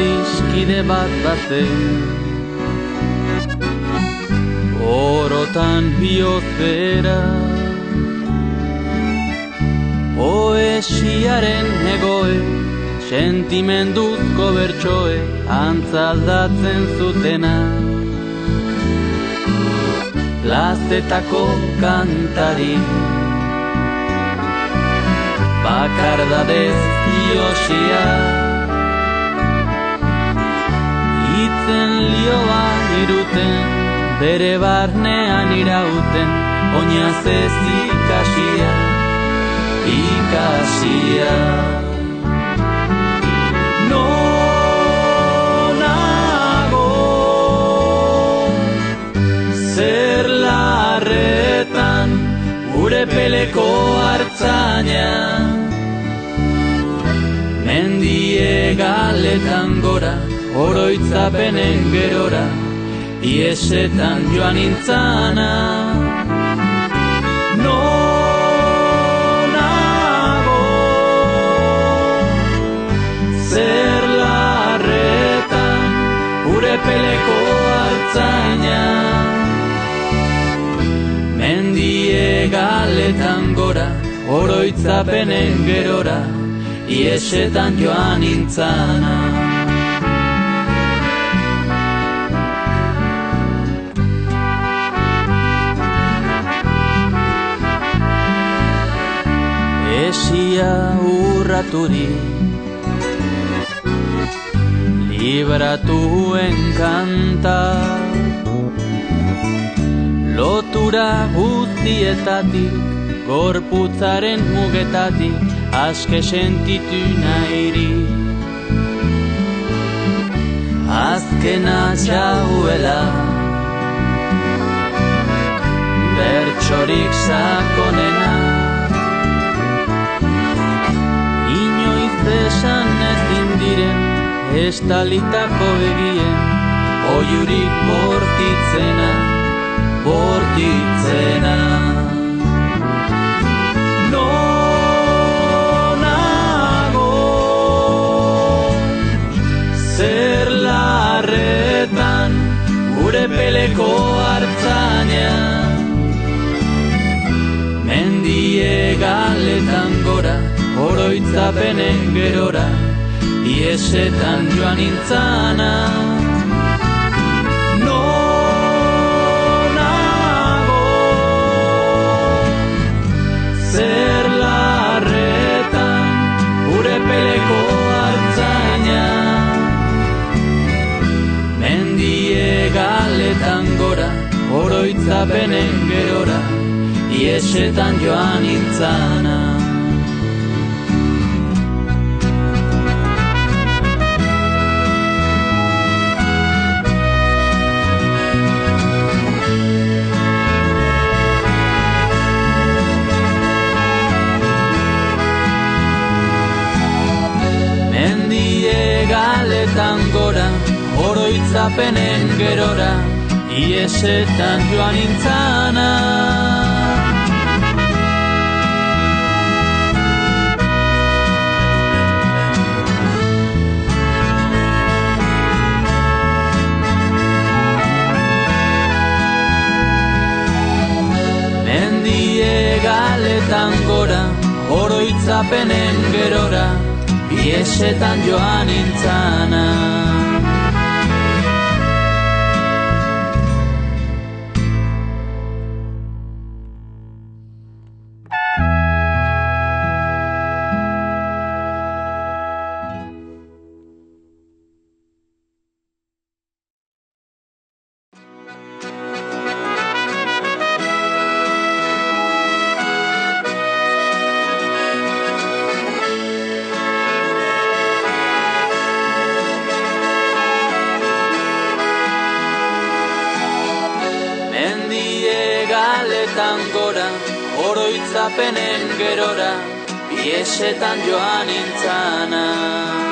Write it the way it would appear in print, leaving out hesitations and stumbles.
adiskide bat bazen, orotan biozera, poesiaren egoe, sentimenduzko bertsoe, antzaldatzen zutena. Plazetako kantari, bakardadez iosia, itzen lioa iruten, bere barnean irauten, oinaz ez ikasia, ikasia. Nonago zer larretan gure peleko hartzaina, mendie galetan gora, oroitzapenen gerora, iesetan joan nintzana. Nonago zer larretan gure peleko hartzaina, mendie galetan gora, oroitzapenen gerora, iesetan joan nintzana. Esia urraturi, libratuen kanta, lotura guztietatik, gorputzaren mugetatik, aske sentitu nahiri. Azkena jauela, bertsorik sakonena, inoiz esan ezin diren, estalitako egien, oiurik bortitzena, bortitzena. Nonago zer larretan gure peleko hartzaina, mendie galetan gora, oroitzapenen gerora, iesetan joan nintzana. Nonago zer larretan gure peleko hartzaina, mendie galetan gora, oroitzapenen gerora, iesetan joan nintzana. Galetan gora, oroitzapenen gerora, iesetan joan nintzana. Mendie galetan gora, oroitzapenen gerora, iesetan joan nintzana. Galetan gora, oroitzapenen gerora, iesetan joan nintzana.